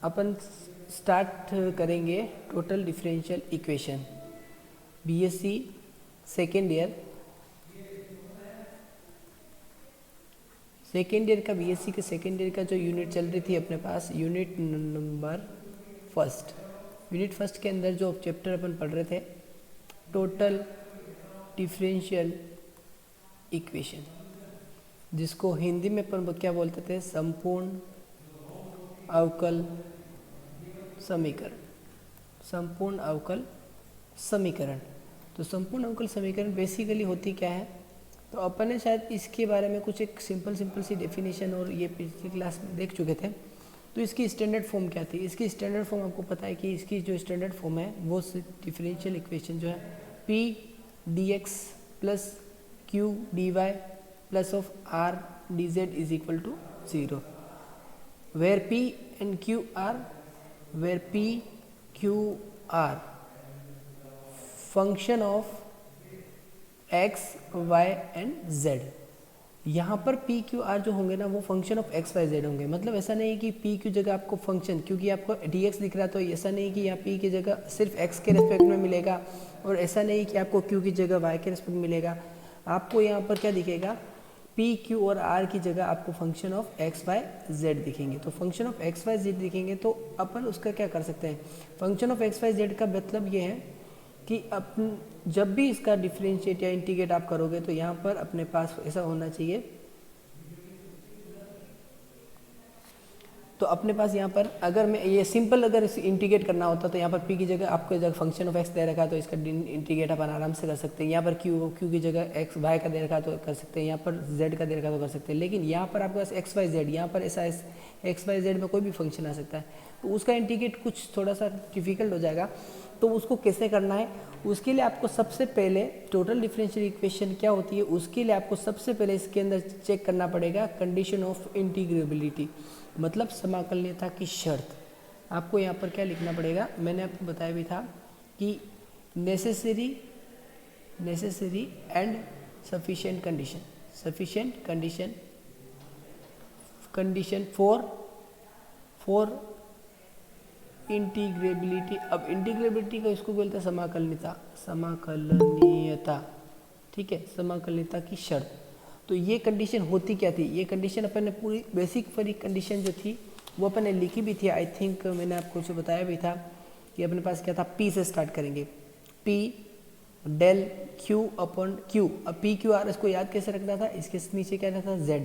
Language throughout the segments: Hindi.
अपन स्टार्ट करेंगे total differential equation BSc second year का बीएससी के सेकेंड ईयर का जो यूनिट चल रही थी अपने पास यूनिट नंबर फर्स्ट के अंदर जो चैप्टर अपन पढ़ रहे थे टोटल डिफरेंशियल इक्वेशन, जिसको हिंदी में अपन क्या बोलते थे, संपूर्ण अवकल समीकरण। संपूर्ण अवकल समीकरण। तो संपूर्ण अवकल समीकरण बेसिकली होती क्या है, तो अपन ने शायद इसके बारे में कुछ एक सिंपल सी डेफिनेशन और ये पिछली क्लास में देख चुके थे। तो इसकी स्टैंडर्ड फॉर्म क्या थी? इसकी स्टैंडर्ड फॉर्म आपको पता है कि इसकी जो स्टैंडर्ड फॉर्म है वो डिफरेंशियल इक्वेशन जो है P d x plus Q d y plus of R d z is equal to 0, where P and Q are function of x, y and z। यहाँ पर P, Q, R जो होंगे ना वो function of x, y, z होंगे। मतलब ऐसा नहीं कि P की जगह आपको फंक्शन, क्योंकि आपको dx दिख रहा है तो ऐसा नहीं कि यहाँ P की जगह सिर्फ x के रेस्पेक्ट में मिलेगा, और ऐसा नहीं कि आपको Q की जगह y के रेस्पेक्ट में मिलेगा। आपको यहाँ पर क्या दिखेगा, P, Q और R की जगह आपको function of x, y, z दिखेंगे। तो function of x, y, z दिखेंगे तो अपन उसका क्या कर सकते हैं, function of x, y, z का मतलब ये है कि अपन जब भी इसका डिफरेंशिएट या इंटीग्रेट आप करोगे तो यहाँ पर अपने पास ऐसा होना चाहिए, तो अपने पास यहाँ पर अगर मैं ये सिंपल अगर इंटीग्रेट करना होता तो यहाँ पर p की जगह आपको जगह फंक्शन ऑफ x दे रखा है तो इसका इंटीग्रेट अपन आराम से कर सकते हैं। यहाँ पर q की जगह x y का दे रखा तो कर सकते हैं, यहाँ पर z का दे रखा तो कर सकते हैं। लेकिन यहाँ पर आपके पास x y z, यहाँ पर ऐसा x y z में कोई भी फंक्शन आ सकता है, तो उसका इंटीग्रेट कुछ थोड़ा सा डिफिकल्ट हो जाएगा। तो उसको कैसे करना है, उसके लिए आपको सबसे पहले टोटल डिफरेंशियल इक्वेशन क्या होती है, उसके लिए आपको सबसे पहले इसके अंदर चेक करना पड़ेगा कंडीशन ऑफ इंटीग्रेबिलिटी, मतलब समाकलनीयता की शर्त। आपको यहाँ पर क्या लिखना पड़ेगा, मैंने आपको बताया भी था कि necessary and sufficient condition for integrability. अब इंटीग्रेबिलिटी को इसको बोलते हैं समाकलनीयता, ठीक है, समाकलनीयता की शर्त। तो ये कंडीशन होती क्या थी, ये कंडीशन अपन ने पूरी बेसिक वाली कंडीशन जो थी वो अपन ने लिखी भी थी। आई थिंक मैंने आपको उसे बताया भी था कि अपने पास क्या था, P से स्टार्ट करेंगे, P del Q upon Q। अब P Q R इसको याद कैसे रखना था, इसके नीचे क्या रहता था Z,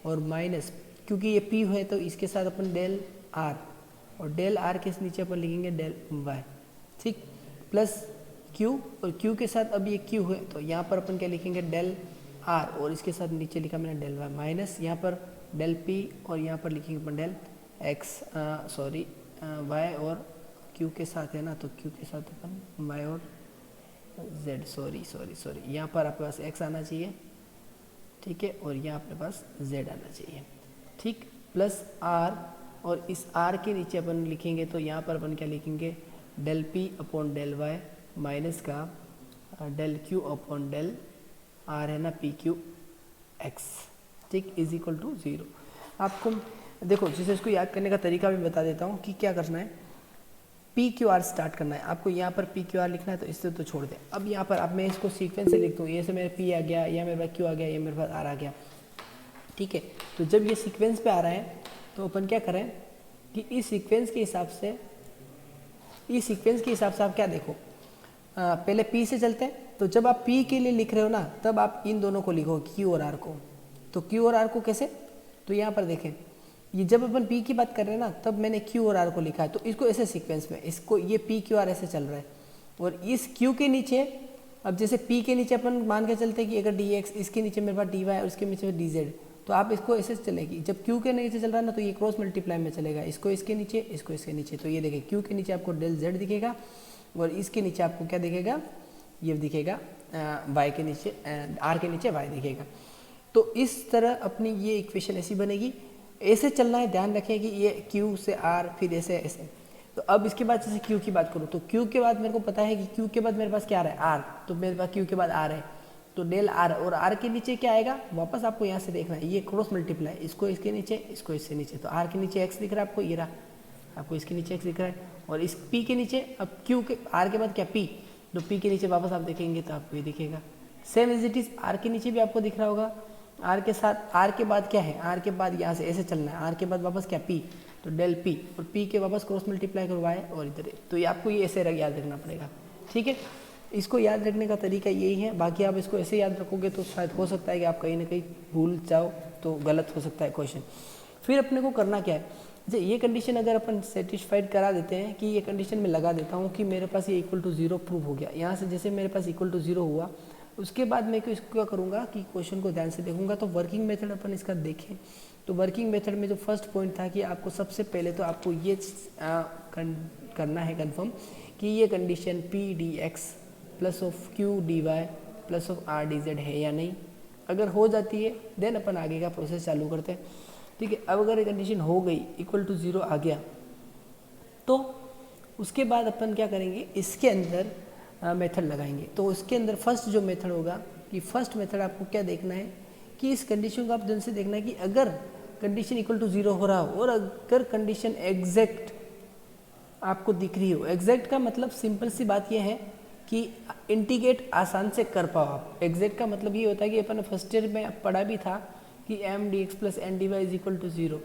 और माइनस क्योंकि ये P है तो इसके साथ अपन डेल R, और डेल R के नीचे अपन लिखेंगे डेल Y, ठीक, प्लस Q, और Q के साथ अब ये Q है तो यहाँ पर अपन क्या लिखेंगे डेल R, और इसके साथ नीचे लिखा मैंने डेल Y, माइनस यहाँ पर डेल P, और यहाँ पर लिखेंगे अपन डेल X, Y और Q के साथ है ना, तो Q के साथ अपन Y और Z, सॉरी यहाँ पर आपके पास X आना चाहिए, ठीक है, और यहाँ अपने पास Z आना चाहिए, ठीक, प्लस R, और इस R के नीचे अपन लिखेंगे तो यहाँ पर अपन क्या लिखेंगे del P upon del Y minus का del Q upon del R है ना पी क्यू एक्स, ठीक, इज इक्वल टू 0। आपको देखो जिसे इसको याद करने का तरीका भी बता देता हूँ कि क्या करना है। पी क्यू आर स्टार्ट करना है आपको, यहाँ पर पी क्यू आर लिखना है तो इससे तो छोड़ दे। अब यहाँ पर अब मैं इसको सीक्वेंस से लिखता हूँ, ये से मेरे पी आ गया, या मेरे पास क्यू आ गया, ये मेरे पास आर आ गया, ठीक है। तो जब ये सीक्वेंस पे आ रहा है तो अपन क्या करें कि इस सीक्वेंस के हिसाब से आप क्या देखो, पहले P से चलते हैं। तो जब आप P के लिए लिख रहे हो ना तब आप इन दोनों को लिखो, Q और R को। तो Q और R को कैसे, तो यहाँ पर देखें, ये जब अपन P की बात कर रहे हैं ना तब मैंने Q और R को लिखा है, तो इसको ऐसे सीक्वेंस में, इसको ये P Q R ऐसे चल रहा है, और इस Q के नीचे, अब जैसे P के नीचे अपन मान के चलते हैं कि अगर dx, इसके नीचे मेरे पास dy और इसके नीचे dz, तो आप इसको ऐसे चलेगी। जब Q के नीचे चल रहा है ना तो ये क्रॉस मल्टीप्लाई में चलेगा, इसको इसके नीचे, इसको इसके नीचे। तो ये देखिए Q के नीचे आपको डेल z दिखेगा, और इसके नीचे आपको क्या दिखेगा, ये दिखेगा y के नीचे, r के नीचे y दिखेगा। तो इस तरह अपनी ये इक्वेशन ऐसी बनेगी, ऐसे चलना है, ध्यान रखें कि ये Q से R फिर ऐसे ऐसे। तो अब इसके बाद जैसे Q की बात करूँ तो Q के बाद मेरे को पता है कि Q के बाद मेरे पास क्या आ रहा है, R, तो मेरे पास Q के बाद R है, तो डेल आर, और आर के नीचे क्या आएगा वापस आपको यहाँ से देखना है, ये क्रॉस मल्टीप्लाई, इसको इसके नीचे, इसको इससे नीचे, तो आर के नीचे एक्स दिख रहा है आपको, ये रहा आपको इसके नीचे एक्स दिख रहा है, और इस पी के नीचे अब क्यू के आर के बाद क्या पी, तो पी के नीचे वापस आप देखेंगे तो आपको ये दिखेगा। Same as it is R के नीचे भी आपको दिख रहा होगा, आर के साथ आर के बाद क्या है, आर के बाद यहाँ से ऐसे चलना है, आर के बाद वापस क्या पी, तो डेल पी, और पी के वापस क्रॉस मल्टीप्लाई करवाए और इधर, तो ये आपको ये ऐसे याद रखना पड़ेगा। ठीक है, इसको याद रखने का तरीका यही है, बाकी आप इसको ऐसे याद रखोगे तो शायद हो सकता है कि आप कहीं ना कहीं भूल जाओ, तो गलत हो सकता है क्वेश्चन। फिर अपने को करना क्या है, जैसे ये कंडीशन अगर अपन सेटिस्फाइड करा देते हैं कि ये कंडीशन में लगा देता हूँ कि मेरे पास ये इक्वल टू 0 प्रूव हो गया, यहाँ से जैसे मेरे पास इक्वल टू 0 हुआ, उसके बाद मैं इसको क्या करूँगा कि क्वेश्चन को ध्यान से देखूंगा। तो वर्किंग मेथड अपन इसका देखें, तो वर्किंग मेथड में जो फर्स्ट पॉइंट था कि आपको सबसे पहले तो आपको ये करना है कन्फर्म कि ये condition P d x plus of Q d y plus of R d z है या नहीं। अगर हो जाती है देन अपन आगे का प्रोसेस चालू करते हैं। ठीक है, अब अगर ये कंडीशन हो गई इक्वल टू 0 आ गया, तो उसके बाद अपन क्या करेंगे, इसके अंदर मेथड लगाएंगे। तो उसके अंदर फर्स्ट जो मेथड होगा कि फर्स्ट मेथड आपको क्या देखना है कि इस कंडीशन को आप ध्यान से देखना है कि अगर कंडीशन इक्वल टू 0 हो रहा हो और अगर कंडीशन एग्जैक्ट आपको दिख रही हो, एग्जैक्ट का मतलब सिंपल सी बात यह है कि इंटीग्रेट आसान से कर पाओ आप। एग्जैक्ट का मतलब ये होता है कि अपन फर्स्ट ईयर में पढ़ा भी था कि M d x plus N d y is equal to 0,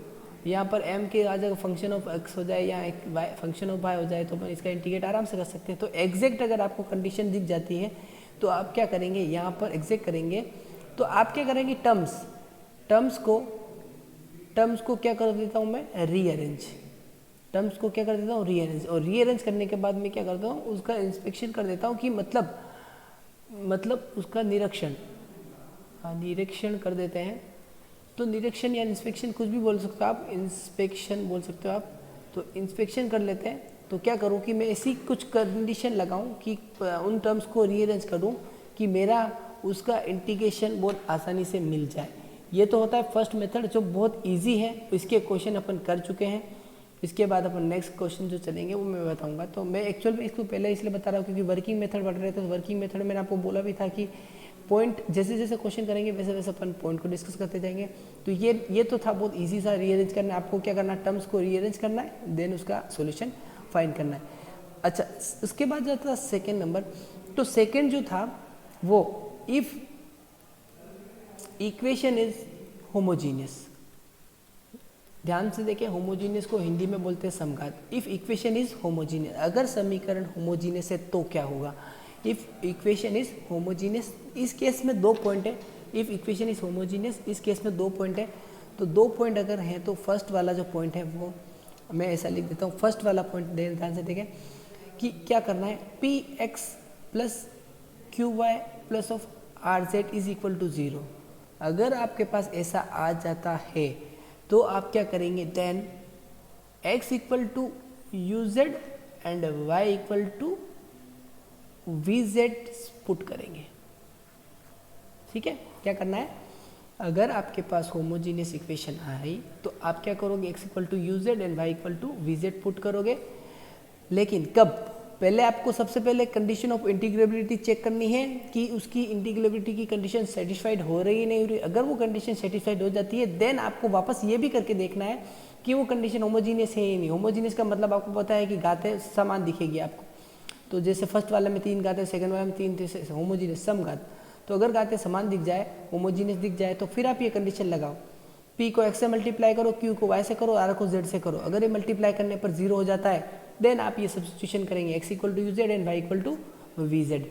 यहाँ पर m के आज अगर फंक्शन ऑफ x हो जाए या एक फंक्शन ऑफ y हो जाए तो अपन इसका इंटीग्रेट आराम से कर सकते हैं। तो एग्जैक्ट अगर आपको कंडीशन दिख जाती है तो आप क्या करेंगे, यहाँ पर एग्जैक्ट करेंगे तो आप क्या करेंगे, टर्म्स को क्या कर देता हूँ मैं, रीअरेंज, टर्म्स को क्या कर देता हूँ, रीअरेंज, और रीअरेंज करने के बाद मैं क्या करता हूँ, उसका इंस्पेक्शन कर देता हूँ कि मतलब उसका निरीक्षण कर देते हैं। तो निरीक्षण या इंस्पेक्शन कुछ भी बोल सकते हो आप, इंस्पेक्शन बोल सकते हो आप, तो इंस्पेक्शन कर लेते हैं। तो क्या करूँ कि मैं ऐसी कुछ कंडीशन लगाऊं कि उन टर्म्स को रीअरेंज करूं कि मेरा उसका इंटीग्रेशन बहुत आसानी से मिल जाए। ये तो होता है फर्स्ट मेथड जो बहुत इजी है, इसके क्वेश्चन अपन कर चुके हैं। इसके बाद अपन नेक्स्ट क्वेश्चन जो चलेंगे वो मैं बताऊंगा। तो मैं एक्चुअल में इसको पहले इसलिए बता रहा हूँ क्योंकि वर्किंग मेथड पढ़ रहे थे, तो वर्किंग मेथड मैंने आपको बोला भी था कि पॉइंट जैसे जैसे क्वेश्चन करेंगे वैसे वैसे अपन पॉइंट को डिस्कस करते जाएंगे। तो ये तो था बहुत इजी सा, रीअरेंज करना है। आपको क्या करना है, टर्म्स को रीअरेंज करना है, देन उसका सॉल्यूशन फाइंड करना है। अच्छा, उसके बाद जाता था सेकेंड नंबर। तो सेकेंड जो था वो इफ इक्वेशन इज होमोजीनियस, ध्यान से देखें, होमोजीनियस को हिंदी में बोलते हैं समघात। इफ इक्वेशन इज होमोजीनियस, अगर समीकरण होमोजीनियस है तो क्या होगा, इफ इक्वेशन इज होमोजीनियस, इस केस में 2 पॉइंट है। इफ इक्वेशन इज होमोजीनियस, इस केस में 2 पॉइंट है। तो 2 पॉइंट अगर हैं तो फर्स्ट वाला जो पॉइंट है वो मैं ऐसा लिख देता हूँ। फर्स्ट वाला पॉइंट ध्यान से देखें कि क्या करना है, P x plus Q y plus of R z is equal to 0। अगर आपके पास ऐसा आ जाता है तो आप क्या करेंगे, then x equal to u z and y equal to v z put करेंगे। ठीक है, क्या करना है, अगर आपके पास होमोजीनियस इक्वेशन आई तो आप क्या करोगे, x equal to u z and y equal to v z put करोगे। लेकिन कब, पहले आपको सबसे पहले कंडीशन ऑफ इंटीग्रेबिलिटी चेक करनी है कि उसकी इंटीग्रेबिलिटी की कंडीशन सेटिस्फाइड हो रही है नहीं हो रही। अगर वो कंडीशन सेटिस्फाइड हो जाती है देन आपको वापस ये भी करके देखना है कि वो कंडीशन होमोजीनियस है या नहीं। होमोजीनियस का मतलब आपको पता है कि घातें समान दिखेगी आपको। तो जैसे फर्स्ट वाले में 3 घातें, सेकंड वाले में 3, होमोजीनियस समघात। तो अगर घातें समान दिख जाए, होमोजीनियस दिख जाए, तो फिर आप ये कंडीशन लगाओ, p को x से मल्टीप्लाई करो, q को y से करो, r को z से करो। अगर ये मल्टीप्लाई करने पर 0 हो जाता है देन आप ये सब्स्टिट्यूशन करेंगे, x equal to u z and y equal to v z.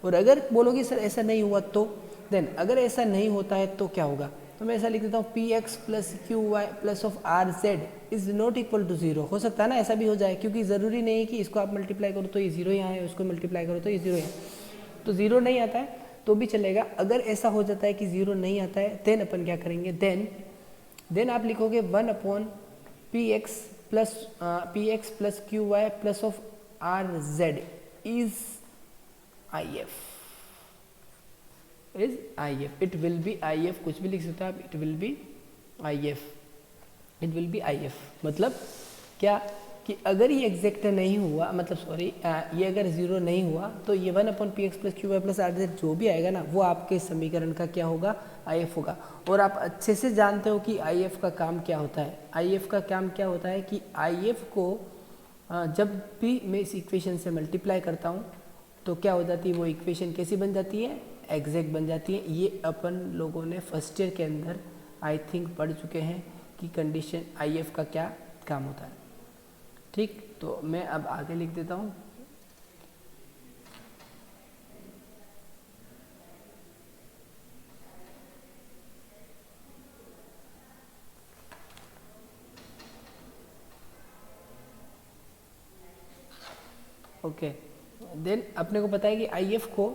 और अगर बोलोगे सर ऐसा नहीं हुआ तो, देन अगर ऐसा नहीं होता है तो क्या होगा, तो मैं ऐसा लिख देता हूँ, P x plus Q y plus of R z is not equal to 0। हो सकता है ना ऐसा भी हो जाए, क्योंकि ज़रूरी नहीं है कि इसको आप मल्टीप्लाई करो तो ये 0 यहाँ है, उसको मल्टीप्लाई करो तो ये 0 है। तो 0 नहीं आता है तो भी चलेगा। अगर ऐसा हो जाता है कि 0 नहीं आता है देन अपन क्या करेंगे, देन आप लिखोगे 1 upon P x plus Q y plus of R z is I F, it will be I F, कुछ भी लिख सकते हो आप, it will be I F. मतलब क्या कि अगर ये एग्जैक्ट नहीं हुआ, मतलब सॉरी ये अगर 0 नहीं हुआ तो ये 1/px plus Q y plus R z जो भी आएगा ना वो आपके समीकरण का क्या होगा, IF होगा। और आप अच्छे से जानते हो कि IF का काम क्या होता है। IF का काम क्या होता है कि IF को जब भी मैं इस इक्वेशन से मल्टीप्लाई करता हूँ तो क्या हो जाती है, वो इक्वेशन कैसी बन जाती है, एग्जैक्ट बन जाती है। ये अपन लोगों ने फर्स्ट ईयर के अंदर आई थिंक पढ़ चुके हैं कि कंडीशन IF का क्या काम होता है। ठीक, तो मैं अब आगे लिख देता हूँ। ओके, देन अपने को पता है कि IF को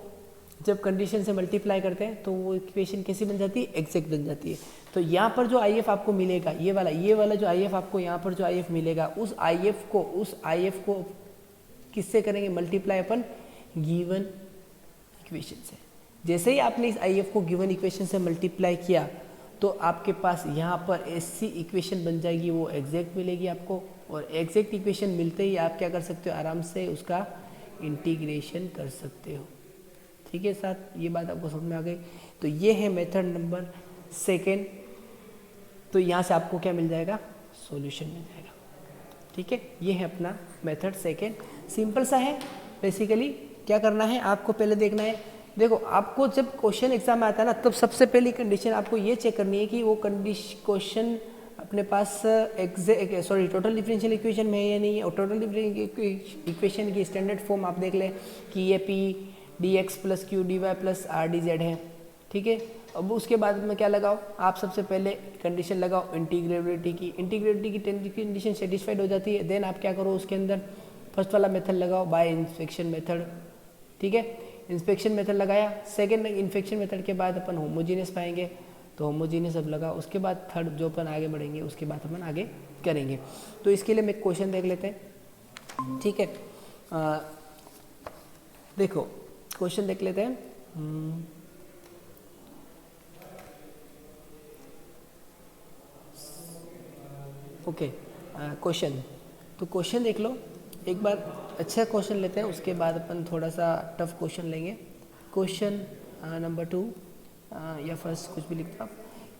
जब कंडीशन से मल्टीप्लाई करते हैं तो वो इक्वेशन कैसी बन जाती है, एग्जैक्ट बन जाती है। तो यहाँ पर जो IF आपको मिलेगा, ये वाला जो IF आपको यहाँ पर जो IF मिलेगा, उस IF को किससे करेंगे, मल्टीप्लाई अपन गिवन इक्वेशन से। जैसे ही आपने इस IF को गिवन इक्वेशन से मल्टीप्लाई किया तो आपके पास यहाँ पर ऐसी इक्वेशन बन जाएगी, वो एग्जैक्ट मिलेगी आपको। और एग्जैक्ट इक्वेशन मिलते ही आप क्या कर सकते हो, आराम से उसका इंटीग्रेशन कर सकते हो। ठीक है साथ, ये बात आपको समझ में आ गई। तो ये है मेथड नंबर 2। तो यहाँ से आपको क्या मिल जाएगा, सॉल्यूशन मिल जाएगा। ठीक है, ये है अपना मेथड 2, सिंपल सा है। बेसिकली क्या करना है, आपको पहले देखना है, देखो आपको जब क्वेश्चन एग्जाम में आता है ना, तब सबसे पहली कंडीशन आपको ये चेक करनी है कि वो क्वेश्चन अपने पास टोटल डिफरेंशियल इक्वेशन में है या नहीं है। और टोटल डिफरेंशियल इक्वेशन की स्टैंडर्ड फॉर्म आप देख लें कि ये P d x plus Q d y plus R d z है। ठीक है, अब उसके बाद में क्या लगाओ, आप सबसे पहले कंडीशन लगाओ इंटीग्रेबिलिटी की। इंटीग्रेबिलिटी की कंडीशन सेटिस्फाइड हो जाती है, देन आप क्या करो, उसके अंदर फर्स्ट वाला मेथड लगाओ, बाय इंस्पेक्शन मेथड। ठीक है, इंस्पेक्शन मेथड लगाया, सेकेंड इंस्पेक्शन मेथड के बाद अपन होमोजीनियस पाएंगे, तो होमोजीनियस अब लगाओ। उसके बाद थर्ड जो अपन आगे बढ़ेंगे उसके बाद अपन आगे करेंगे। तो इसके लिए मैं क्वेश्चन देख लेते हैं। ठीक है, देखो क्वेश्चन देख लेते हैं। ओके, क्वेश्चन, तो क्वेश्चन देख लो एक बार, अच्छा क्वेश्चन लेते हैं, उसके बाद अपन थोड़ा सा टफ क्वेश्चन लेंगे। क्वेश्चन नंबर 2 या फर्स्ट कुछ भी लिखता हूँ।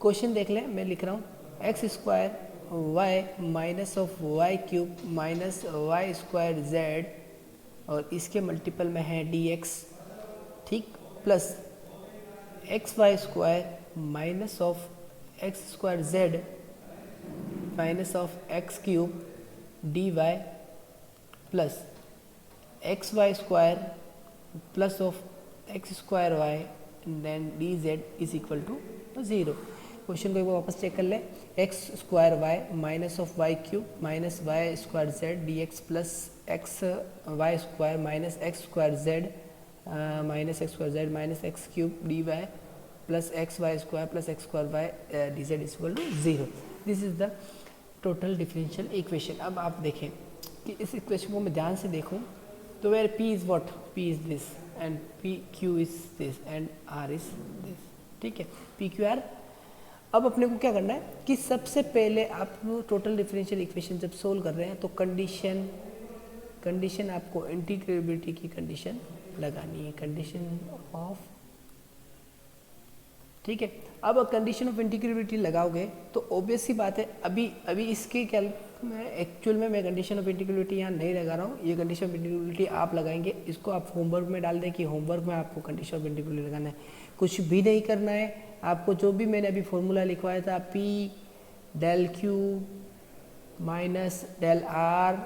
क्वेश्चन देख लें, मैं लिख रहा हूँ x² y minus of y cube minus y² z और इसके मल्टीपल में है dx, ठीक, plus xy² minus of x² z minus of x³ dy plus xy² plus of x² y then dz is equal to 0। Question को एक बार वापस चेक कर ले, x² y minus of y³ minus y² z dx plus xy² minus x² z minus x² z minus x³ dy plus xy² plus x² y dz is equal to 0। This is the total differential equation. अब आप देखें कि इस इक्वेशन को मैं ध्यान से देखूं तो where p is what, p is this and p q is this and r is this. ठीक है, p q r। अब अपने को क्या करना है कि सबसे पहले आप टोटल डिफरेंशियल इक्वेशन जब सोल्व कर रहे हैं तो कंडीशन आपको इंटीग्रेबिलिटी की कंडीशन लगानी है, कंडीशन ऑफ। ठीक है, अब कंडीशन ऑफ इंटीग्रेबिलिटी लगाओगे तो ऑब्वियस सी बात है, अभी इसके क्या मैं एक्चुअल में मैं कंडीशन ऑफ इंटीग्रेबिलिटी यहाँ नहीं लगा रहा हूँ, ये कंडीशन ऑफ इंटीग्रेबिलिटी आप लगाएंगे। इसको आप होमवर्क में डाल दें कि होमवर्क में आपको कंडीशन ऑफ इंटीग्रेबिलिटी लगाना है, कुछ भी नहीं करना है आपको। जो भी मैंने अभी फॉर्मूला लिखवाया था, P del Q minus del R,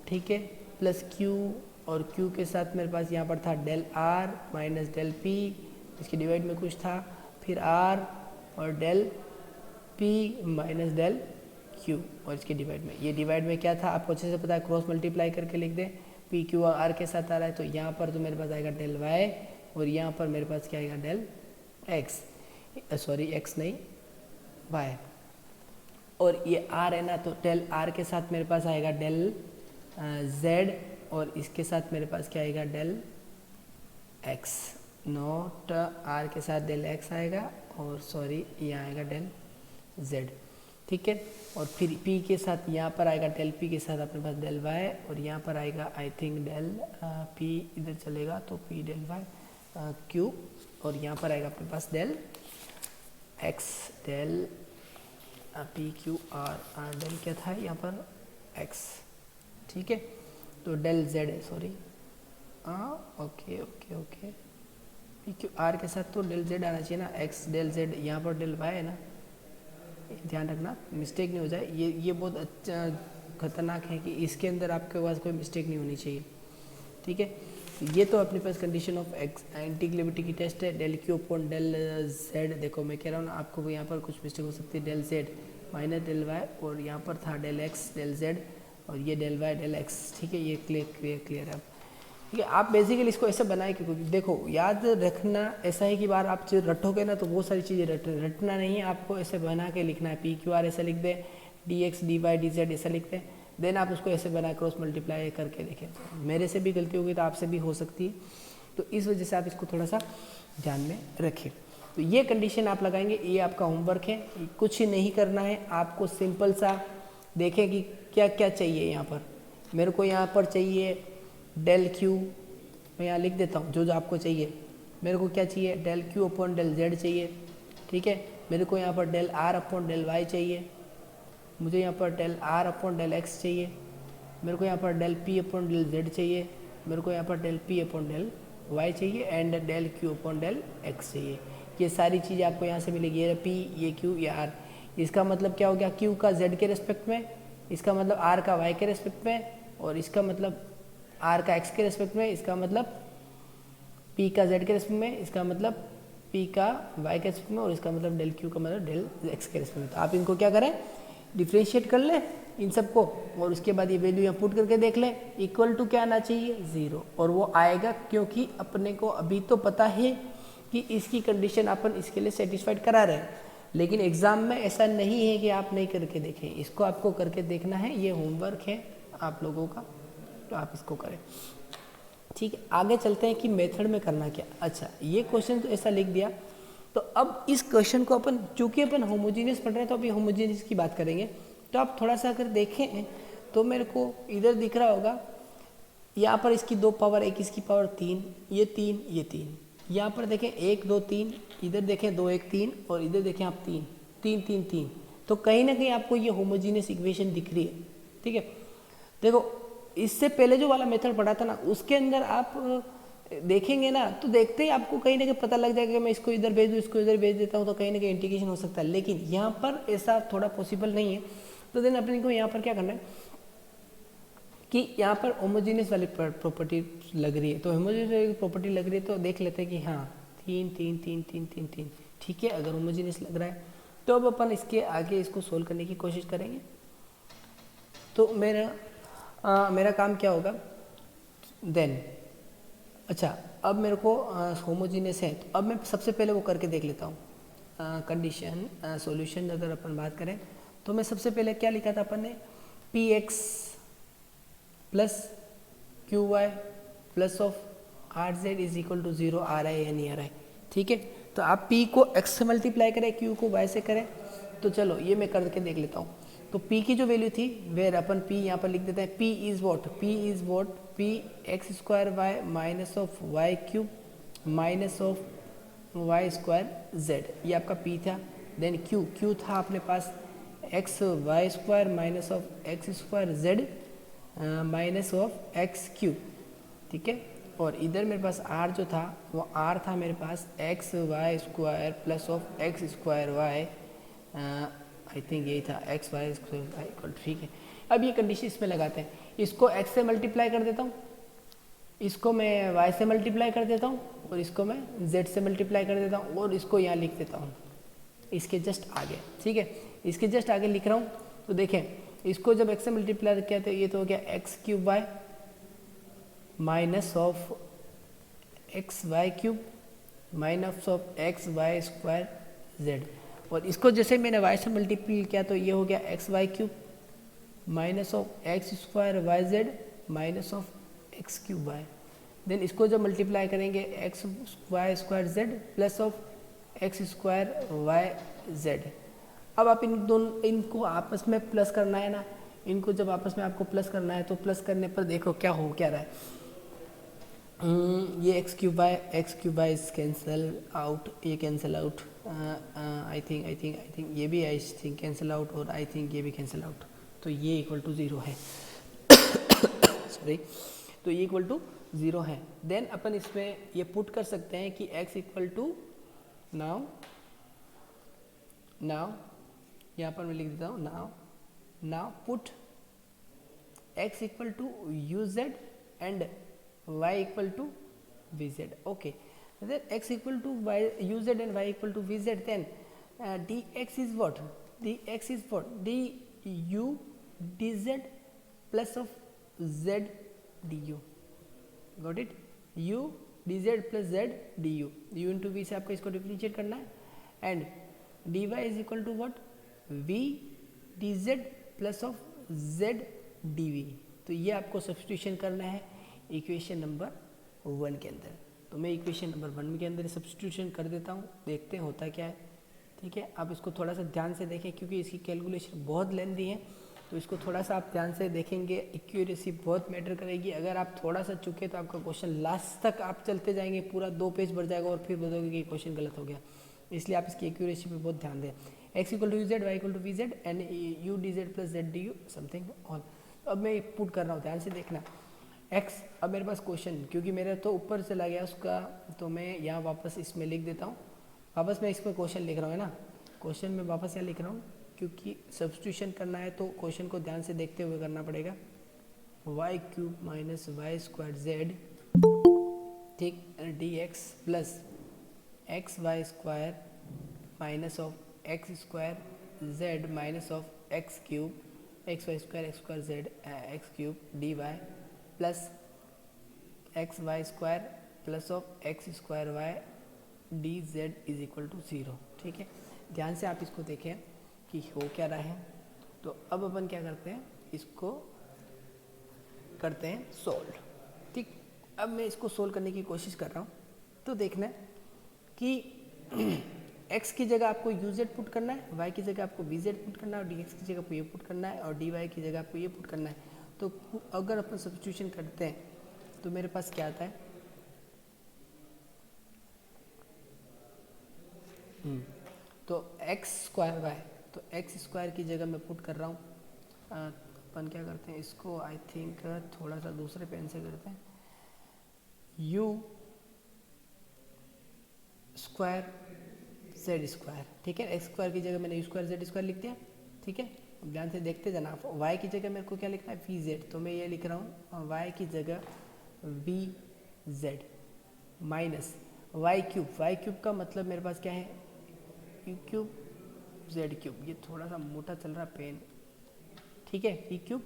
ठीक है, प्लस क्यू और क्यू के साथ मेरे पास यहाँ पर था del R minus del P, इसके डिवाइड में कुछ था, फिर आर और del P minus del Q और इसके डिवाइड में, ये डिवाइड में क्या था आपको अच्छे से पता है, क्रॉस मल्टीप्लाई करके लिख दें। पी क्यू आर के साथ आ रहा है तो यहाँ पर तो मेरे पास आएगा डेल वाई और यहाँ पर मेरे पास क्या आएगा डेल एक्स, सॉरी एक्स नहीं वाई, और ये आर है ना तो डेल आर के साथ मेरे पास आएगा डेल जेड और इसके साथ मेरे पास क्या आएगा डेल एक्स, नॉट आर के साथ डेल एक्स आएगा और सॉरी यहाँ आएगा डेल जेड। ठीक है। और फिर p के साथ यहाँ पर आएगा डेल p के साथ अपने पास डेल y, और यहाँ पर आएगा आई थिंक डेल p, इधर चलेगा तो p डेल y q, और यहाँ पर आएगा अपने पास del x del p q r del क्या था यहाँ पर x, ठीक है। तो डेल z है, sorry okay okay okay, p q r के साथ तो डेल z आना चाहिए ना, x डेल z, यहाँ पर डेल y है ना, ध्यान रखना मिस्टेक नहीं हो जाए। ये बहुत अच्छा खतरनाक है कि इसके अंदर आपके पास कोई मिस्टेक नहीं होनी चाहिए, ठीक है। ये तो अपने पास कंडीशन ऑफ एक्स इंटीग्रेबिलिटी की टेस्ट है। Del Q upon del z, देखो मैं कह रहा हूँ ना आपको यहाँ पर कुछ मिस्टेक हो सकती है, del z minus del y, और यहाँ पर था डेल x डेल z, और ये डेल y डेल x, ठीक है। ये क्लियर है, ठीक है। आप बेसिकली इसको ऐसे बनाए क्योंकि देखो याद रखना ऐसा है कि बार आप रटोगे ना तो बहुत सारी चीज़ें रटना नहीं है, आपको ऐसे बना के लिखना है। पी क्यू आर ऐसा लिख दे, d x d y d z ऐसा लिख दे, देन आप उसको ऐसे बना क्रॉस मल्टीप्लाई करके देखें। मेरे से भी गलती होगी तो आपसे भी हो सकती है, तो इस वजह से आप इसको थोड़ा सा ध्यान में रखें। तो ये कंडीशन आप लगाएंगे, ये आपका होमवर्क है, कुछ नहीं करना है आपको, सिंपल सा देखें कि क्या क्या चाहिए। यहाँ पर मेरे को यहाँ पर चाहिए डेल क्यू, मैं यहाँ लिख देता हूँ जो जो आपको चाहिए। मेरे को क्या चाहिए, del Q upon del z चाहिए, ठीक है। मेरे को यहाँ पर del r upon del y चाहिए, मुझे यहाँ पर del r upon del x चाहिए, मेरे को यहाँ पर del p upon del z चाहिए, मेरे को यहाँ पर del p upon del y चाहिए, and del Q upon del x चाहिए। ये सारी चीज़ें आपको यहाँ से मिलेगी, ये पी, ये क्यू, ये आर। इसका मतलब क्या हो गया, क्यू का जेड के रेस्पेक्ट में, इसका मतलब आर का वाई के रेस्पेक्ट में, और इसका मतलब आर का एक्स के रेस्पेक्ट में, इसका मतलब पी का जेड के रेस्पेक्ट में, इसका मतलब पी का वाई के रेस्पेक्ट में, और इसका मतलब डेल क्यू का मतलब डेल एक्स के रेस्पेक्ट में। तो आप इनको क्या करें, डिफ्रेंशिएट कर लें इन सबको, और उसके बाद ये वैल्यू यहाँ पुट करके देख लें, इक्वल टू क्या आना चाहिए, 0, और वो आएगा क्योंकि अपने को अभी तो पता है कि इसकी कंडीशन अपन इसके लिए सेटिस्फाइड करा रहे हैं, लेकिन एग्जाम में ऐसा नहीं है कि आप नहीं करके देखें, इसको आपको करके देखना है। ये होमवर्क है आप लोगों का, तो आप इसको करें, ठीक है। आगे चलते हैं कि मेथड में करना क्या। अच्छा, ये क्वेश्चन तो ऐसा लिख दिया, तो अब इस क्वेश्चन को अपन, चूंकि अपन होमोजीनियस पढ़ रहे हैं तो अभी होमोजीनियस की बात करेंगे। तो आप थोड़ा सा अगर देखें तो मेरे को इधर दिख रहा होगा, यहाँ पर इसकी 2 पावर, एक इसकी पावर 3, ये 3, ये 3, यहाँ पर देखें 1 2 3, इधर देखें 2 1 3, और इधर देखें आप 3 3 3 3। तो कहीं ना कहीं आपको ये होमोजीनियस इक्वेशन दिख रही है, ठीक है। देखो इससे पहले जो वाला मेथड पढ़ा था ना, उसके अंदर आप देखेंगे ना तो देखते ही आपको कहीं ना कहीं पता लग जाएगा कि मैं इसको इधर भेज दूँ, इसको इधर भेज देता हूँ, तो कहीं ना कहीं इंटीग्रेशन हो सकता है। लेकिन यहाँ पर ऐसा थोड़ा पॉसिबल नहीं है, तो देन अपने को यहाँ पर क्या करना है कि यहाँ पर होमोजीनियस वाली प्रॉपर्टी लग रही है, तो होमोजीनियस वाली प्रॉपर्टी लग रही है तो देख लेते हैं कि हाँ 3 3 3 3 3 3, ठीक है। अगर होमोजीनियस लग रहा है तो अब अपन इसके आगे इसको सोल्व करने की कोशिश करेंगे। तो मेरा काम क्या होगा देन, अच्छा अब मेरे को होमोजीनियस है, तो अब मैं सबसे पहले वो करके देख लेता हूँ। कंडीशन सॉल्यूशन अगर अपन बात करें तो मैं सबसे पहले क्या लिखा था अपन ने, P x plus Q y plus of R z is equal to 0, आ रहा है या नहीं आ रहा है, ठीक है। तो आप p को x से मल्टीप्लाई करें, q को y से करें, तो चलो ये मैं करके देख लेता हूँ। तो p की जो वैल्यू थी वेर अपन p यहाँ पर लिख देते हैं, p is what p x square y minus of y cube minus of y square z, ये आपका p था। देन q था अपने पास x y square minus of x square z minus of x cube, ठीक है। और इधर मेरे पास r जो था वो r था मेरे पास x y square plus of x square y, I think यही था x y square y equal, ठीक है। अब ये कंडीशन इसमें लगाते हैं, इसको x से मल्टीप्लाई कर देता हूँ, इसको मैं y से मल्टीप्लाई कर देता हूँ, और इसको मैं z से मल्टीप्लाई कर देता हूँ, और इसको यहाँ लिख देता हूँ इसके जस्ट आगे, ठीक है। इसके जस्ट आगे लिख रहा हूँ, तो देखें इसको जब x से मल्टीप्लाई किया तो ये तो हो गया x cube y minus of x y cube minus of x y square z, और इसको जैसे मैंने y से मल्टीप्लाई किया तो ये हो गया x y cube minus of x square y z minus of x cube y. Then इसको जब मल्टीप्लाई करेंगे x y square z plus of x square y z, अब आप इनको आपस में प्लस करना है ना, इनको जब आपस में आपको प्लस करना है तो प्लस करने पर देखो क्या हो क्या रहा है। ये x cube by is cancel out, ये कैंसिल आउट, आई थिंक ये भी आई थिंक कैंसिल आउट, और आई थिंक ये भी कैंसिल आउट, तो ये इक्वल टू 0 है। सॉरी, तो ये इक्वल टू 0 है। देन अपन इसमें ये पुट कर सकते हैं कि x इक्वल टू नाउ यहाँ पर मैं लिख देता हूँ now put x equal to u z and y equal to v z. Okay, then x equal to y uz and y equal to vz, then dx is what? dx is what? du dz plus of z du. Got it? u dz plus z du. u into v से आपको इसको डिफरेंशिएट करना है and dy is equal to what? v dz plus of z dv. तो ये आपको सब्स्टिट्यूशन करना है इक्वेशन नंबर 1 के अंदर। तो मैं इक्वेशन नंबर 1 के अंदर सब्स्टिट्यूशन कर देता हूँ, देखते हैं होता क्या है। ठीक है, आप इसको थोड़ा सा ध्यान से देखें क्योंकि इसकी कैलकुलेशन बहुत लेंथी है, तो इसको थोड़ा सा आप ध्यान से देखेंगे, एक्यूरेसी बहुत मैटर करेगी। अगर आप थोड़ा सा चुके तो आपका क्वेश्चन लास्ट तक आप चलते जाएंगे, पूरा 2 पेज भर जाएगा और फिर बताओगे कि क्वेश्चन गलत हो गया। इसलिए आप इसकी एक्यूरेसी पे बहुत ध्यान दें। x equal to z, y equal to v z and u dz plus z du something all. अब मैं पुट कर रहा हूँ, ध्यान से देखना। x, अब मेरे पास क्वेश्चन, क्योंकि मेरा तो ऊपर चला गया उसका, तो मैं यहाँ वापस इसमें लिख देता हूँ। वापस मैं इसमें क्वेश्चन लिख रहा हूँ, है ना, क्वेश्चन में वापस यहाँ लिख रहा हूँ क्योंकि सब्स्टिट्यूशन करना है तो क्वेश्चन को ध्यान से देखते हुए करना पड़ेगा। y cube minus y square z, ठीक, dx plus x y square minus of x square z minus of x cube x y square z x cube d y plus x y square plus of x square y d z is equal to 0। ठीक है, ध्यान से आप इसको देखें कि हो क्या रहा है। तो अब अपन क्या करते हैं, इसको करते हैं सोल्व। ठीक, अब मैं इसको सोल्व करने की कोशिश कर रहा हूँ। तो देखना है कि x की जगह आपको uz पुट करना है, y की जगह आपको vz पुट करना है, और dx की जगह आपको ये पुट करना है, और dy की जगह आपको ये पुट करना है। तो अगर अपन सब्स्टिट्यूशन करते हैं तो मेरे पास क्या आता है, तो x स्क्वायर y, तो x स्क्वायर की जगह मैं पुट कर रहा हूँ। अपन क्या करते हैं, इसको आई थिंक थोड़ा सा दूसरे पेन से करते हैं, u स्क्वायर जेड स्क्वायर। ठीक है, एक्स स्क्वायर की जगह मैंने यू स्क्वायर जेड स्क्वायर लिख दिया। ठीक है, अब ध्यान से देखते जाना। वाई की जगह मेरे को क्या लिखना है, वी जेड, तो मैं ये लिख रहा हूँ वाई की जगह v z minus y cube का मतलब मेरे पास क्या है, यू क्यूब जेड क्यूब। ये थोड़ा सा मोटा चल रहा पेन, ठीक है, u cube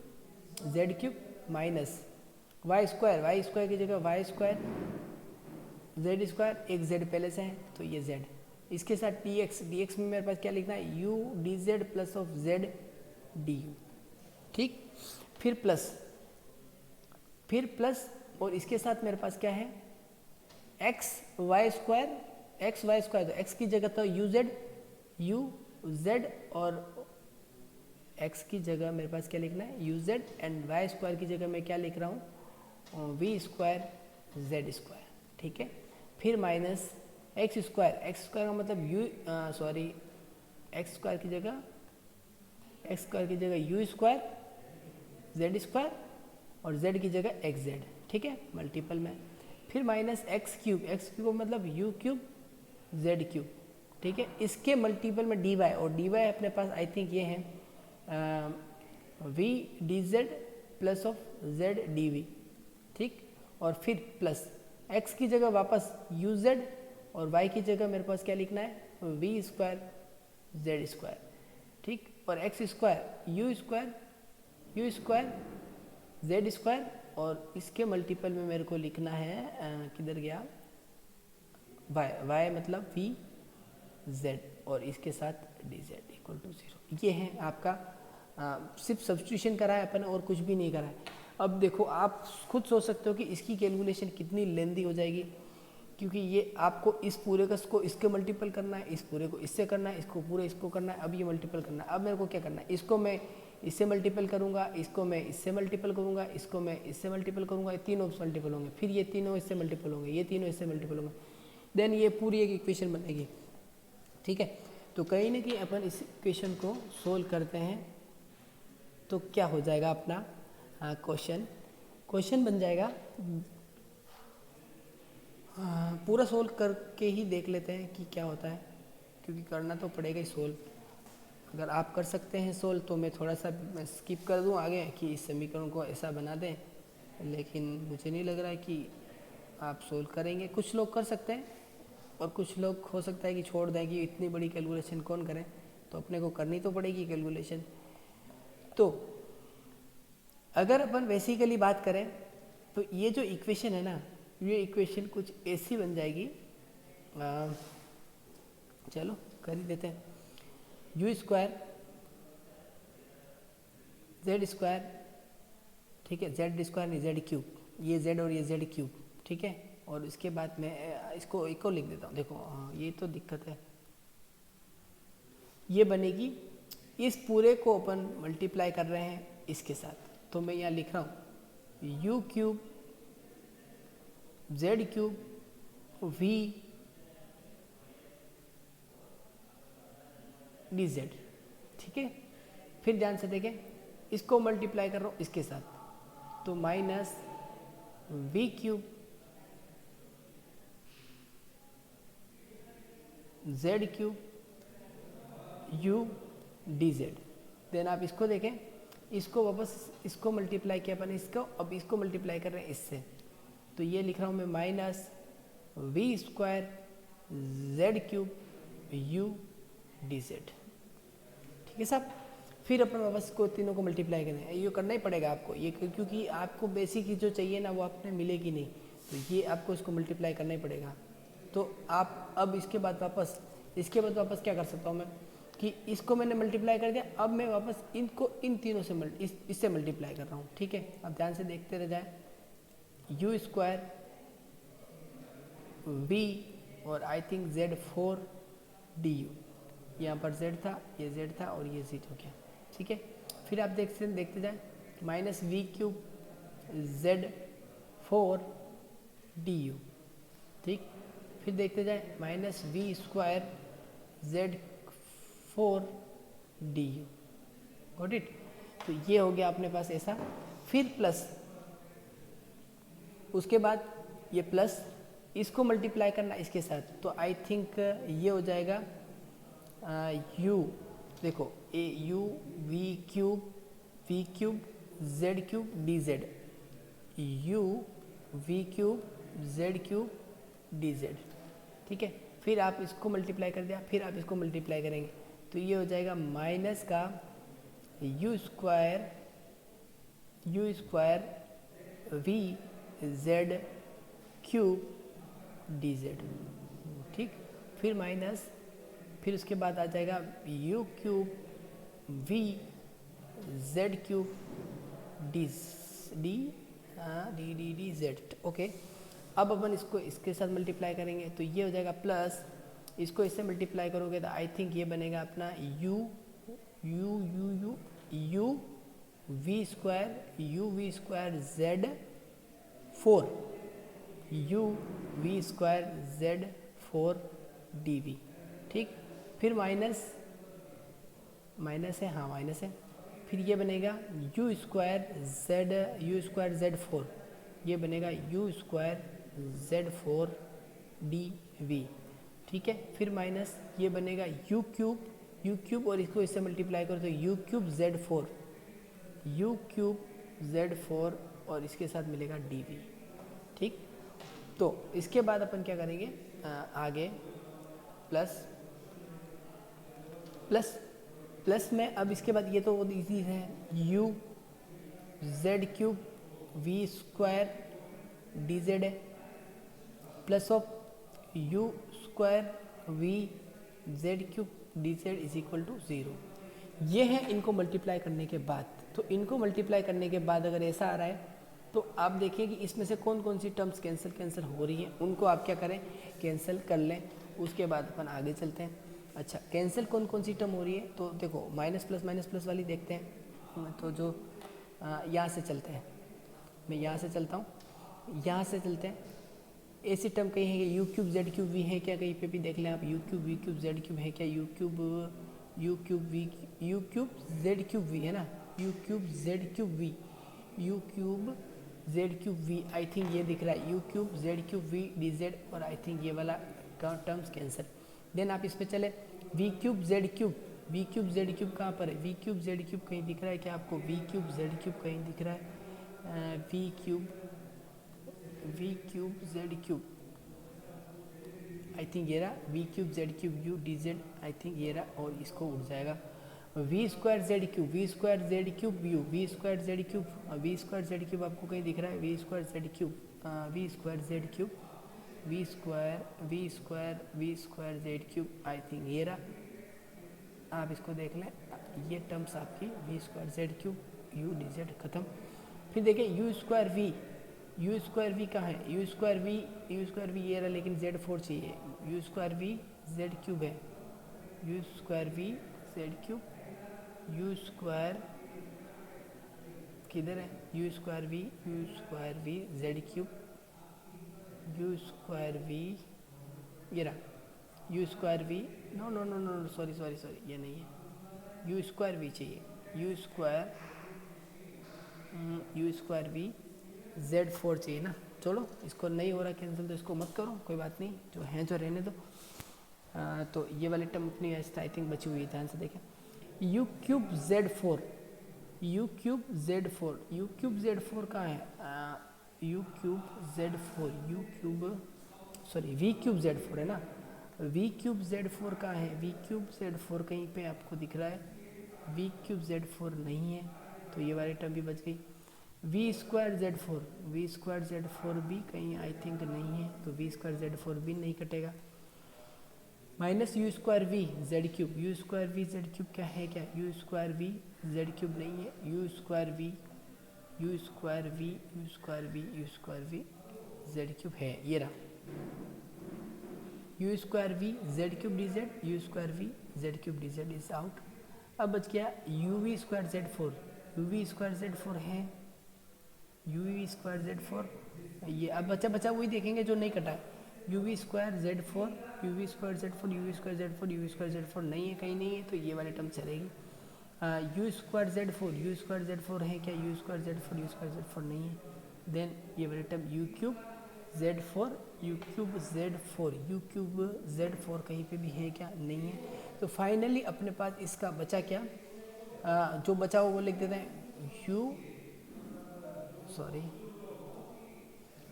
z cube minus y square की जगह वाई स्क्वायर जेड स्क्वायर, एक जेड पहले से है तो ये जेड, इसके साथ dx में मेरे पास क्या लिखना है, u dz plus of z du। ठीक, फिर प्लस और इसके साथ मेरे पास क्या है, x y स्क्वायर, तो x की जगह तो u z और x की जगह मेरे पास क्या लिखना है, u z, and y square की जगह मैं क्या लिख रहा हूँ, v स्क्वायर z स्क्वायर। ठीक है, फिर माइनस एक्स स्क्वायर का मतलब एक्स स्क्वायर की जगह यू स्क्वायर जेड स्क्वायर और जेड की जगह एक्स जेड। ठीक है, मल्टीपल में। फिर माइनस एक्स क्यूब मतलब यू क्यूब जेड क्यूब। ठीक है, इसके मल्टीपल में डी वाई, और डी वाई अपने पास आई थिंक ये है v d z plus of z d v. ठीक, और फिर प्लस एक्स की जगह वापस यू जेड और y की जगह मेरे पास क्या लिखना है, v स्क्वायर जेड स्क्वायर। ठीक, और x square you square z square, और इसके मल्टीपल में मेरे को लिखना है किधर गया, y मतलब v z और इसके साथ dz इक्वल टू 0। ये है आपका सिर्फ सब्स्टिट्यूशन करा है अपन और कुछ भी नहीं करा है। अब देखो आप खुद सोच सकते हो कि इसकी कैलकुलेशन कितनी लेंदी हो जाएगी। क्योंकि ये आपको इस पूरे का को इसके मल्टीपल करना है, इस पूरे को इससे करना है, इसको पूरे इसको करना है, अब ये मल्टीपल करना है। अब मेरे को क्या करना है, इसको मैं इससे मल्टीपल करूँगा, इसको मैं इससे मल्टीपल करूँगा, इसको मैं इससे मल्टीपल करूँगा, ये तीनों मल्टीपल होंगे, फिर ये तीनों इससे मल्टीपल होंगे, ये तीनों इससे मल्टीपल होंगे, देन ये पूरी एक इक्वेशन बनेगी। ठीक है, तो कहीं ना कहीं अपन इस इक्वेशन को सोल्व करते हैं तो क्या हो जाएगा अपना क्वेश्चन बन जाएगा। पूरा सोल्व करके ही देख लेते हैं कि क्या होता है, क्योंकि करना तो पड़ेगा ही सोल्व। अगर आप कर सकते हैं सोल्व तो मैं थोड़ा सा स्किप कर दूं आगे कि इस समीकरण को ऐसा बना दें, लेकिन मुझे नहीं लग रहा है कि आप सोल्व करेंगे। कुछ लोग कर सकते हैं और कुछ लोग हो सकता है कि छोड़ दें कि इतनी बड़ी कैलकुलेशन कौन करें, तो अपने को करनी तो पड़ेगी कैलकुलेशन। तो अगर अपन बेसिकली बात करें तो ये जो इक्वेशन है ना, ये इक्वेशन कुछ ऐसी बन जाएगी, चलो कर ही देते हैं। यू स्क्वायर जेड स्क्वायर, ठीक है, जेड स्क्वायर नहीं जेड क्यूब, ये जेड और ये जेड क्यूब, ठीक है। और इसके बाद मैं इसको एक और लिख देता हूँ, देखो ये तो दिक्कत है, ये बनेगी, इस पूरे को अपन मल्टीप्लाई कर रहे हैं इसके साथ, तो मैं यहाँ लिख रहा हूँ u cube z cube v d z, ठीक है। फिर ध्यान से देखें, इसको मल्टीप्लाई कर रहा हूँ इसके साथ, तो minus v cube z cube u d z. Then आप इसको देखें, इसको वापस इसको मल्टीप्लाई किया अपन इसको, अब इसको मल्टीप्लाई कर रहे हैं इससे, तो ये लिख रहा हूँ मैं minus v square z cube u d z, ठीक है साहब। फिर अपन वापस को तीनों को मल्टीप्लाई करें, ये करना ही पड़ेगा आपको, ये क्योंकि आपको बेसिक जो चाहिए ना वो आपने मिलेगी नहीं, तो ये आपको इसको मल्टीप्लाई करना ही पड़ेगा। तो आप अब इसके बाद वापस क्या कर सकता हूँ मैं कि इसको मैंने मल्टीप्लाई कर दिया, अब मैं वापस इनको इन तीनों से इससे मल्टीप्लाई कर रहा हूँ, ठीक है। अब ध्यान से देखते रह जाए, यू स्क्वायर वी और I think Z 4 d you, यहाँ पर जेड था, ये जेड था और ये जेड हो गया, ठीक है। फिर आप देखते जाए, minus v cube z 4 d u, ठीक। फिर देखते जाए minus v square z 4 d u, got it. तो ये हो गया अपने पास ऐसा। फिर प्लस, उसके बाद ये प्लस, इसको मल्टीप्लाई करना इसके साथ, तो आई थिंक ये हो जाएगा यू, देखो a u v cube z cube d z, u v cube z cube d z, ठीक है। फिर आप इसको मल्टीप्लाई कर दिया, फिर आप इसको मल्टीप्लाई करेंगे, तो ये हो जाएगा माइनस का u square v z cube d z, ठीक। फिर माइनस, फिर उसके बाद आ जाएगा you cube we z cube D D Z, okay. अब अपन इसको इसके साथ मल्टीप्लाई करेंगे, तो ये हो जाएगा प्लस, इसको इससे मल्टीप्लाई करोगे तो आई थिंक ये बनेगा अपना u v square z 4 u v square z 4 d v, ठीक। फिर माइनस है, हाँ माइनस है। फिर ये बनेगा यू स्क्वायर जेड 4, ये बनेगा u square z 4 d v, ठीक है। फिर माइनस ये बनेगा यू क्यूब और इसको इससे मल्टीप्लाई करो तो यू क्यूब जेड 4 और इसके साथ मिलेगा डी वी, ठीक। तो इसके बाद अपन क्या करेंगे आगे, प्लस में, अब इसके बाद ये तो इजी है, u z cube v square d z है, plus of u square v z cube d z is equal to 0। ये है इनको मल्टीप्लाई करने के बाद। तो इनको मल्टीप्लाई करने के बाद अगर ऐसा आ रहा है तो आप देखिए कि इसमें से कौन कौन सी टर्म्स कैंसिल हो रही हैं, उनको आप क्या करें, कैंसिल कर लें। उसके बाद अपन आगे चलते हैं। अच्छा, कैंसिल कौन कौन सी टर्म हो रही है, तो देखो माइनस प्लस वाली देखते हैं। तो जो यहाँ से चलते हैं, मैं यहाँ से चलता हूँ, यहाँ से चलते हैं। ऐसी टर्म कहीं है कि u cube z cube v है क्या, कहीं पे भी देख लें आप, u cube v cube z cube है क्या, u cube z cube v है ना, u cube z cube v, u cube z cube v, I think ये दिख रहा है, u cube z cube v d z, और आई थिंक ये वाला टर्म्स कैंसिल। देन आप इस पे चले, v cube z cube, v cube z cube कहाँ पर है, वी क्यूब जेड क्यूब कहीं दिख रहा है क्या आपको, वी क्यूब जेड क्यूब कहीं दिख रहा है, v cube z cube, I think ये रहा, v cube z cube u d z, I think ये रहा, और इसको उठ जाएगा v square z cube, v square z cube u, v square z cube, v square z cube आपको कहीं दिख रहा है, v square z cube, v square z cube, v square z cube, I think ये रहा, आप इसको देख लें, ये टर्म्स आपकी v square z cube u d z खत्म। फिर देखें यू स्क्वायर वी कहाँ है, यू स्क्वायर वी ये रहा, लेकिन जेड 4 चाहिए, u square v z cube है, u square v z cube, u square किधर है, u square v z cube, u square v ये रहा, u square v no sorry ये नहीं है, यू स्क्वायर वी चाहिए, यू स्क्वायर वी जेड 4 चाहिए ना। चलो इसको नहीं हो रहा कैंसिल तो इसको मत करो, कोई बात नहीं, जो है जो रहने दो। तो ये वाली टर्म अपनी आई थिंक बची हुई है, ध्यान से देखें, u cube z 4, u cube z 4 कहाँ है, u cube z 4, v cube z 4 है ना, वी क्यूब जेड 4 कहाँ है, वी क्यूब जेड 4 कहीं पे आपको दिख रहा है, वी क्यूब जेड 4 नहीं है, तो ये वाली टर्म भी बच गई। वी स्क्वायर जेड 4 भी कहीं आई थिंक नहीं है, तो वी स्क्वायर जेड 4 भी नहीं कटेगा। Minus u square v z cube, क्या है क्या, u square v z cube नहीं है, u square v z cube है, ये रहा, u square v z cube d z, you square v z cube d z is out. अब बच गया यू वी स्क्वायर जेड 4 है, यू वी स्क्वायर जेड 4, ये अब बचा वही देखेंगे जो नहीं कटा है, यू वी स्क्वायर जेड 4 नहीं है, कहीं नहीं है, तो ये वाली टर्म चलेगी। यू स्क्वायर जेड 4 है क्या, यू स्क्वायर जेड 4 नहीं है, देन ये वाली टर्म यू क्यूब जेड 4 कहीं पे भी है क्या, नहीं है। तो फाइनली अपने पास इसका बचा क्या, जो बचा वो लिख देते हैं,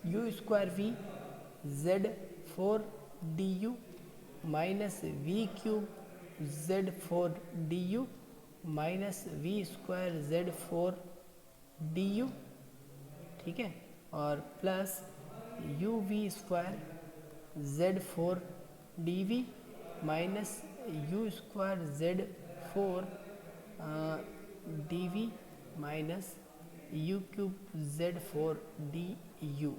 u square v z 4 d u minus v cube z 4 d u minus v square z 4 d u, ठीक है, और plus u v square z 4 d v minus u square z 4 d v minus u cube z 4 d u.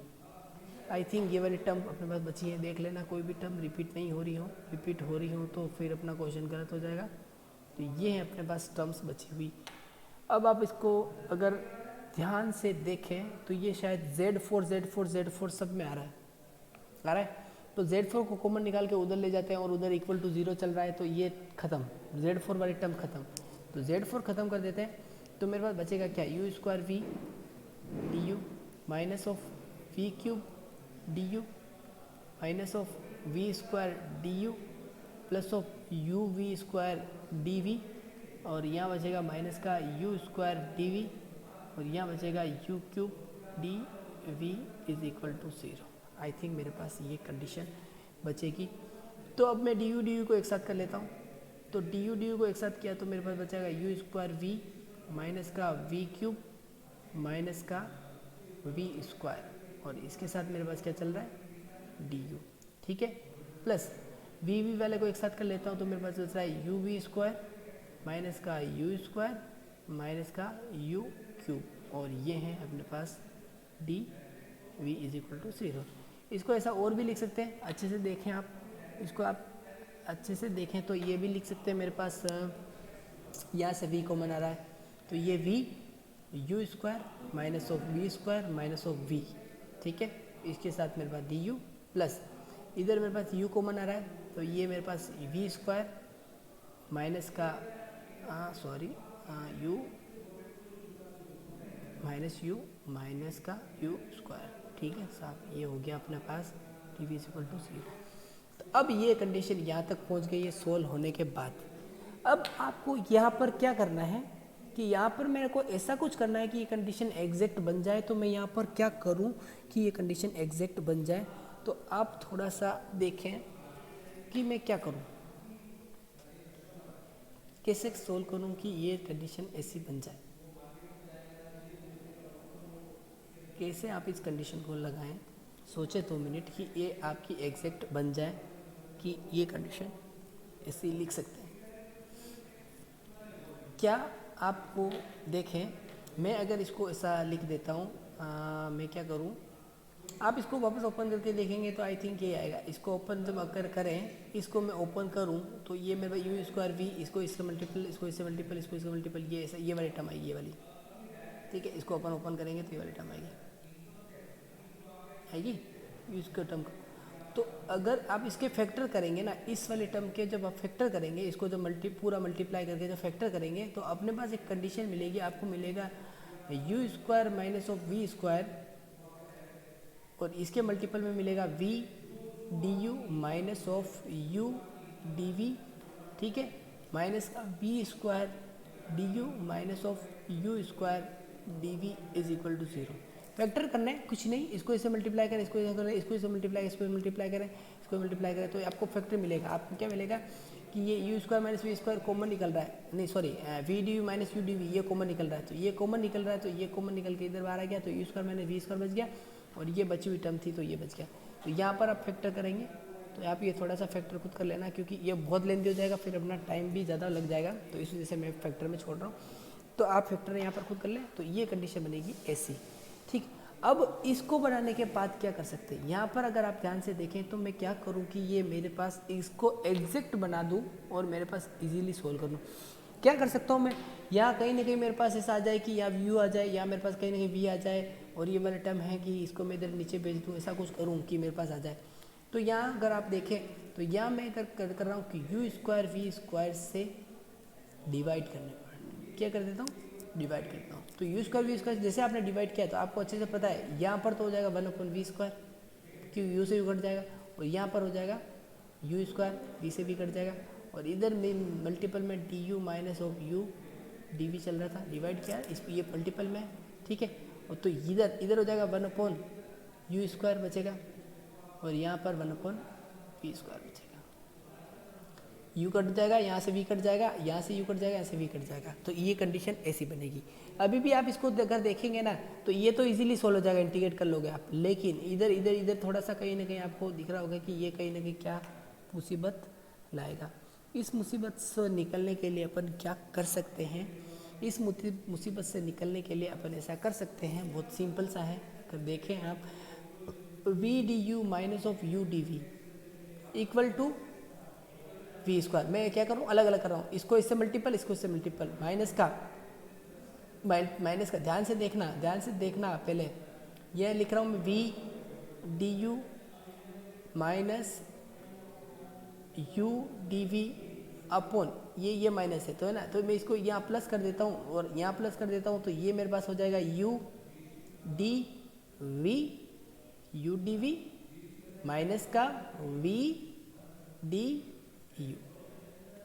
I think ये वाली टर्म अपने पास बची है, देख लेना कोई भी टर्म रिपीट हो रही हो तो फिर अपना क्वेश्चन गलत हो जाएगा। तो ये है अपने पास टर्म्स बची हुई। अब आप इसको अगर ध्यान से देखें तो ये शायद Z4 सब में आ रहा है, तो Z4 को कॉमन निकाल के उधर ले जाते हैं और उधर इक्वल टू 0 चल रहा है, तो ये खत्म, Z4 वाली टर्म खत्म। तो Z4 खत्म कर देते हैं, तो मेरे पास बचेगा क्या, u square v d u minus of v cube d u minus of v square d u plus of u v square d v, और यहाँ बचेगा माइनस का यू स्क्वायर डी वी, और यहाँ बचेगा u cube d v is equal to 0। I think मेरे पास ये कंडीशन बचेगी। तो अब मैं डी यू को एक साथ कर लेता हूँ। तो डी यू को एक साथ किया तो मेरे पास बचेगा यू स्क्वायर वी माइनस का वी क्यूब माइनस का वी स्क्वायर, और इसके साथ मेरे पास क्या चल रहा है, डी यू, ठीक है, प्लस वी वाले को एक साथ कर लेता हूँ तो मेरे पास चल रहा है यू वी स्क्वायर माइनस का यू स्क्वायर माइनस का यू क्यूब, और ये है अपने पास d v is equal to 0। इसको ऐसा और भी लिख सकते हैं, अच्छे से देखें आप इसको, आप अच्छे से देखें तो ये भी लिख सकते हैं, मेरे पास यहाँ से v कॉमन आ रहा है तो ये v u square minus of v square minus of v, ठीक है। इसके साथ मेरे पास डी यू प्लस इधर मेरे पास u कॉमन आ रहा है तो ये मेरे पास वी स्क्वायर माइनस का यू माइनस का यू स्क्वायर, ठीक है साहब। ये हो गया अपने पास टी वी इक्वल टू 0। तो अब ये कंडीशन यहाँ तक पहुँच गई है सोल्व होने के बाद। अब आपको यहाँ पर क्या करना है कि यहाँ पर मेरे को ऐसा कुछ करना है कि ये कंडीशन एग्जैक्ट बन जाए। तो मैं यहाँ पर क्या करूँ कि ये कंडीशन एग्जैक्ट बन जाए, तो आप थोड़ा सा देखें कि मैं क्या करूँ, कैसे सोल्व करूँ कि ये कंडीशन ऐसी बन जाए। कैसे आप इस कंडीशन को लगाएं, सोचें 2 मिनट कि ये आपकी एग्जैक्ट बन जाए कि ये कंडीशन ऐसे लिख सकते हैं। क्या आपको देखें, मैं अगर इसको ऐसा लिख देता हूँ, मैं क्या करूँ, आप इसको वापस ओपन करके देखेंगे तो आई थिंक ये आएगा। इसको ओपन जब अगर करें, इसको मैं ओपन करूँ तो ये मेरे यू स्क्वायर वी, इसको इससे मल्टीपल, इसको इससे मल्टीपल, इसको इससे मल्टीपल, ये ऐसा ये वाली टर्म आएगी, ये वाली, ठीक है। इसको ओपन करेंगे तो ये वाली टर्म आएगी इसका टर्म। तो अगर आप इसके फैक्टर करेंगे ना, इस वाले टर्म के जब आप फैक्टर करेंगे, इसको जब पूरा मल्टीप्लाई करके जब फैक्टर करेंगे तो अपने पास एक कंडीशन मिलेगी, आपको मिलेगा u square minus of v square और इसके मल्टीपल में मिलेगा v d u minus of u d v, ठीक है, माइनस का v square d u minus of u square d v is equal to 0। Factor करना है, कुछ नहीं, इसको इससे मल्टीप्लाई करें, इसको करें, इसको इससे मल्टीप्लाई, इसको मल्टीप्लाई करें, इसको मल्टीप्लाई करें, तो आपको फैक्टर मिलेगा। आपको क्या मिलेगा कि ये u square minus v square common निकल रहा है, नहीं sorry v d u minus u d v ये कॉमन निकल रहा है, तो ये कॉमन निकल रहा है, तो ये कॉमन निकल के इधर बाहर आ गया, तो u square minus v square बच गया और ये बची हुई टर्म थी तो ये बच गया। तो यहाँ पर आप फैक्टर करेंगे तो आप ये थोड़ा सा फैक्टर खुद कर लेना, क्योंकि ये बहुत लेंथी हो जाएगा, फिर अपना टाइम भी ज़्यादा लग जाएगा, तो इस वजह से मैं फैक्टर में छोड़ रहा हूँ। तो आप फैक्टर यहाँ पर खुद कर लें, तो ये कंडीशन बनेगी ऐसी, ठीक। अब इसको बनाने के बाद क्या कर सकते हैं, यहाँ पर अगर आप ध्यान से देखें तो मैं क्या करूँ कि ये मेरे पास इसको एग्जैक्ट बना दूँ और मेरे पास इजीली सोल्व कर लूँ। क्या कर सकता हूँ मैं, यहाँ कहीं ना कहीं मेरे पास ऐसा आ जाए कि यहाँ व्यू आ जाए, या मेरे पास कहीं ना कहीं वी आ जाए और ये वाला टर्म है कि इसको मैं इधर नीचे भेज दूँ, ऐसा कुछ करूँ कि मेरे पास आ जाए। तो यहाँ अगर आप देखें तो यहाँ मैं कर रहा हूँ कि यू स्क्वायर वी स्क्वायर से डिवाइड करने पर क्या कर देता हूँ, डिवाइड करता हूँ। तो यू स्क्वायर वी स्क्वायर जैसे आपने डिवाइड किया तो आपको अच्छे से पता है, यहाँ पर तो हो जाएगा 1/v स्क्वायर, क्यों यू से यू कट जाएगा, और यहाँ पर हो जाएगा यू स्क्वायर वी से भी कट जाएगा, और इधर में मल्टीपल में d u minus of u d v चल रहा था, डिवाइड किया इस ये मल्टीपल में, ठीक है। और तो इधर हो जाएगा 1/यू स्क्वायर बचेगा और यहाँ पर 1/v स्क्वायर बचेगा। यू कट जाएगा, यहाँ से वी कट जाएगा, यहाँ से यू कट जाएगा, यहाँ से वी कट जाएगा, तो ये कंडीशन ऐसी बनेगी। अभी भी आप इसको अगर देखेंगे ना तो ये तो इजीली सोल्व हो जाएगा, इंटीग्रेट कर लोगे आप, लेकिन इधर इधर इधर थोड़ा सा कहीं ना कहीं आपको दिख रहा होगा कि ये कहीं ना कहीं क्या मुसीबत लाएगा। इस मुसीबत से निकलने के लिए अपन क्या कर सकते हैं, इस मुसीबत से निकलने के लिए अपन ऐसा कर सकते हैं, बहुत सिंपल सा है। अगर देखें आप v d u minus of u d v equal to v square, मैं क्या करूँ अलग अलग कर रहा हूँ, इसको इससे मल्टीपल, इसको इससे मल्टीपल, माइनस का ध्यान से देखना पहले यह लिख रहा हूँ मैं v d u minus u d v upon ये माइनस है तो है ना, तो मैं इसको यहाँ प्लस कर देता हूँ और यहाँ प्लस कर देता हूँ, तो ये मेरे पास हो जाएगा यू डी वी माइनस का वी डी यू,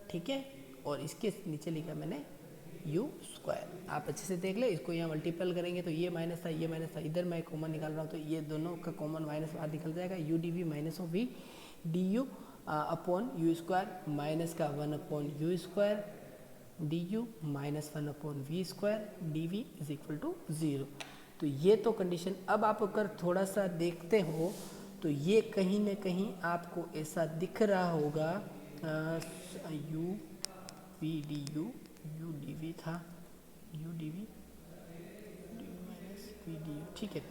ठीक है। और इसके नीचे लिखा मैंने यू स्क्वायर, आप अच्छे से देख ले, इसको यहाँ मल्टीपल करेंगे तो ये माइनस था, ये माइनस था, इधर मैं कॉमन निकाल रहा हूँ तो ये दोनों का कॉमन माइनस बाहर निकल जाएगा, u d v minus of v d u upon u square minus का 1/यू square d u minus 1/v square d v is equal to 0। तो ये तो कंडीशन, अब आप अगर थोड़ा सा देखते हो तो ये कहीं ना कहीं आपको ऐसा दिख रहा होगा, u v d u u d v था, u d v minus v d u, ठीक है।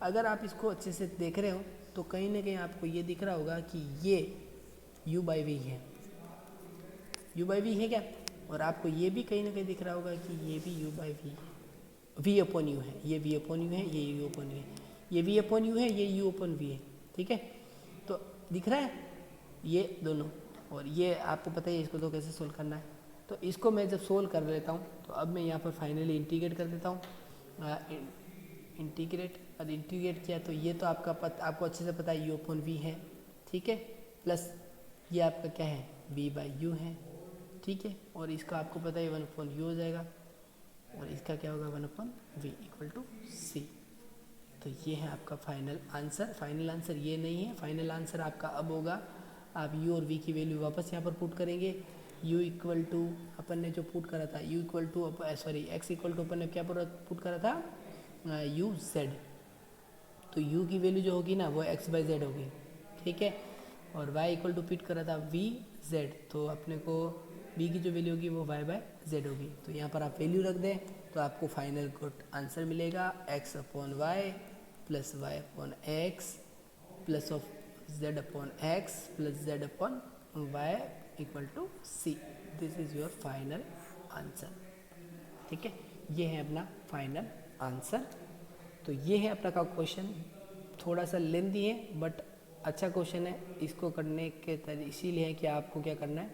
अगर आप इसको अच्छे से देख रहे हो तो कहीं ना कहीं आपको ये दिख रहा होगा कि ये u/v है, u/v है क्या, और आपको ये भी कहीं ना कहीं दिख रहा होगा कि ये भी u/v है, v/u है, ये v/u है, ये u/u है, ये v/u है, ये u/v है, ठीक है। तो दिख रहा है ये दोनों, और ये आपको पता है इसको तो कैसे सोल्व करना है। तो इसको मैं जब सोल्व कर लेता हूँ तो अब मैं यहाँ पर फाइनली इंटीग्रेट कर देता हूँ, इंटीग्रेट, और इंटीग्रेट किया तो ये तो आपको अच्छे से पता है u/v है, ठीक है, प्लस ये आपका क्या है v/u है, ठीक है, और इसका आपको पता है 1/u हो जाएगा, और इसका क्या होगा 1/v इक्वल टू c। तो ये है आपका फाइनल आंसर। फाइनल आंसर ये नहीं है, फाइनल आंसर आपका अब होगा, आप u और v की वैल्यू वापस यहाँ पर पुट करेंगे। u इक्वल टू अपन ने जो पुट करा था u equal to x equal to अपन ने क्या पुट करा था uz, तो u की वैल्यू जो होगी ना वो x/z होगी, ठीक है, और y इक्वल टू पिट करा था vz, तो अपने को b की जो वैल्यू होगी वो y/z होगी। तो यहाँ पर आप वैल्यू रख दें तो आपको फाइनल गुड आंसर मिलेगा x/y plus y/x plus of z/x plus z/y equal to c। This is your final answer, ठीक है, ये है अपना फाइनल आंसर। तो ये है अपना का क्वेश्चन, थोड़ा सा लेंथी है बट अच्छा क्वेश्चन है। इसको करने के इसीलिए है कि आपको क्या करना है,